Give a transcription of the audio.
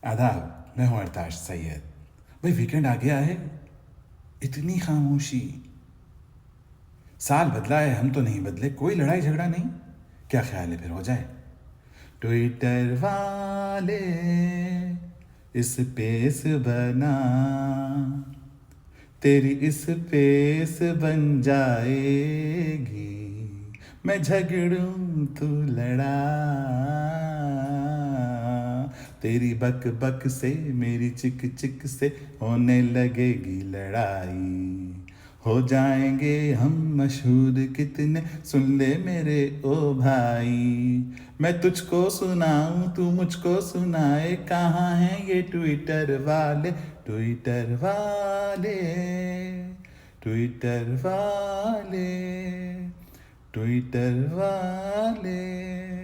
आदाब, मैं हूँ अरताश सैयद। भाई वीकेंड आ गया है, इतनी खामोशी। साल बदला है, हम तो नहीं बदले, कोई लड़ाई झगड़ा नहीं। क्या ख्याल है फिर हो जाए? ट्विटर वाले स्पेस बना, तेरी स्पेस बन जाएगी। मैं झगड़ूं तू लड़ा, तेरी बक बक से मेरी चिक चिक से होने लगेगी लड़ाई। हो जाएंगे हम मशहूर कितने, सुन ले मेरे ओ भाई। मैं तुझको सुनाऊं तू मुझको सुनाए, कहाँ हैं ये ट्विटर वाले? ट्विटर वाले, ट्विटर वाले, ट्विटर वाले।